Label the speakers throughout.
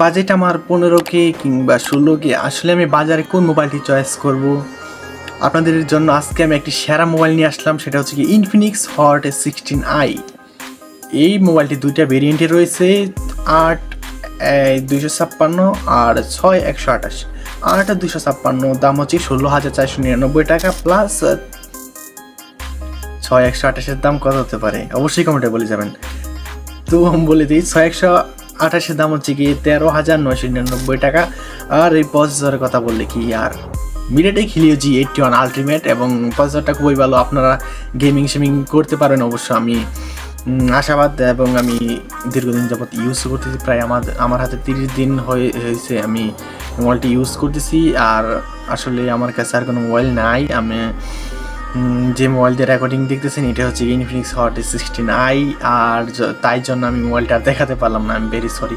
Speaker 1: Budget আমার 15K কিংবা 16K। আসলে আমি বাজারে কোন মোবাইলটি চয়েস করব? আপনাদের জন্য আজকে আমি একটি সেরা মোবাইল নিয়ে আসলাম, সেটা হচ্ছে কি ইনফিনিক্স হট S16i। এই মোবাইলটি দুইটা ভেরিয়েন্টে রয়েছে, 8 256 আর 6 128। 8 256 দাম হচ্ছে 16,499 টাকা, প্লাস 6 128-এর দাম কত হতে পারে অবশ্যই কমেন্টে বলে যাবেন। তো আমি বলে দিই, 6 128-এর দাম হচ্ছে কি 13,999 টাকা। আর এই প্রসেসরের কথা বললে কি আর, মিডিয়াটেক হিলিও G81 আলটিমেট, এবং প্রসেসরটা খুবই ভালো। আপনারা গেমিং করতে পারেন অবশ্য, আমি আশাবাদ। এবং আমি দীর্ঘদিন যাবত ইউজ করতেছি, প্রায় আমার হাতে 30 দিন হয়েছে আমি মোবাইলটি ইউজ করতেছি। আর আসলে আমার কাছে আর কোনো মোবাইল নাই। আমি যে মোবাইল দিয়ে রেকর্ডিং দেখতেছেন এটা হচ্ছে ইনফিনিক্স হট S16i, আর তাই জন্য আমি মোবাইলটা দেখাতে পারলাম না, আমি ভেরি সরি।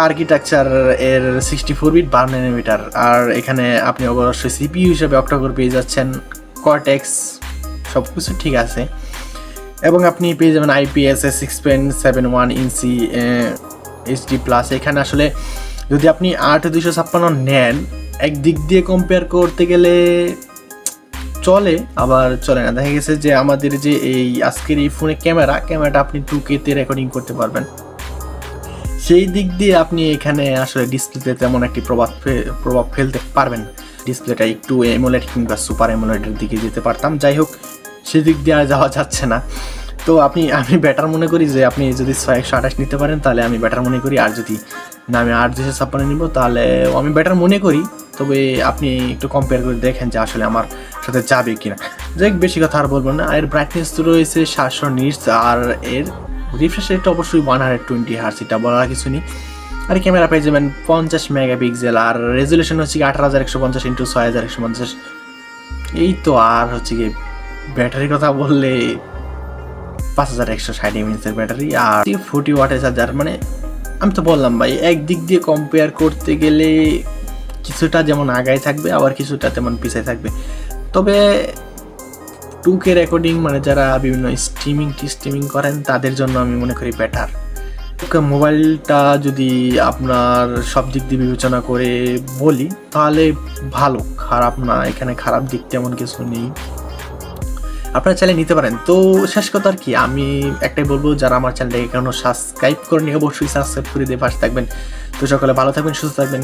Speaker 1: আর্কিটেকচার এর 64-বিট 12nm, আর এখানে আপনি অবশ্যই সিপিইউ হিসেবে অক্টোকোর পেয়ে যাচ্ছেন, কর্টেক্স, সব কিছু ঠিক আছে। এবং আপনি পেয়ে যাবেন IPS 6.71 ইঞ্চি HD+। এখানে আসলে যদি আপনি 8 256 নেন, একদিক দিয়ে কম্পেয়ার করতে গেলে চলে, আবার চলে না। দেখা গেছে যে আমাদের যে এই আজকের এই ফোনে ক্যামেরাটা আপনি 2K-তে রেকর্ডিং করতে পারবেন। সেই দিক দিয়ে আপনি এখানে আসলে ডিসপ্লেতে তেমন একটি প্রভাব ফেলতে পারবেন। ডিসপ্লেটা একটু অ্যামোলেড কিংবা সুপার অ্যামোলেডের দিকে যেতে পারতাম, যাই হোক সেদিক দিয়ে আর যাওয়া যাচ্ছে না। তো আমি বেটার মনে করি যে আপনি যদি 6 128 নিতে পারেন তাহলে আমি বেটার মনে করি, আর যদি না আমি 8 256 নিব তাহলে আমি বেটার মনে করি। তবে আপনি একটু কম্পেয়ার করে দেখেন যে আসলে আমার সাথে যাবে কিনা। যাই হোক, বেশি কথা আর বলবো না। এর ব্রাইটনেস তো রয়েছে 700 নিটস, আর এর রিফ্রেশ রেটটা অবশ্যই 120 হার্টজ, এটা বলার কিছু নেই। আর ক্যামেরা পেয়ে যাবেন 50 মেগাপিক্সেল, আর রেজুলেশন হচ্ছে 8150x6150। এই তো। আর হচ্ছে কি ব্যাটারির কথা বললে 5160 mAh ব্যাটারি, আর 40 ওয়াটের চার্জার। মানে আমি তো বললাম ভাই, একদিক দিয়ে কম্পেয়ার করতে গেলে কিছুটা যেমন আগায় থাকবে, আবার কিছুটা তেমন পিছায় থাকবে। তবে 2K রেকর্ডিং, মানে যারা বিভিন্ন স্ট্রিমিং করেন তাদের জন্য আমি মনে করি বেটার। মোবাইলটা যদি আপনার সব দিক দিয়ে বিবেচনা করে বলি তাহলে ভালো, খারাপ না। এখানে খারাপ দিক তেমন কিছু নেই, আপনারা চাইলে নিতে পারেন। তো শেষ কথা আর কি, আমি একটাই বলবো, যারা আমার চ্যানেলটাকে এখনো সাবস্ক্রাইব করেনি অবশ্যই সাবস্ক্রাইব করে দিয়ে পাশে থাকবেন। তো সকলে ভালো থাকবেন, সুস্থ থাকবেন।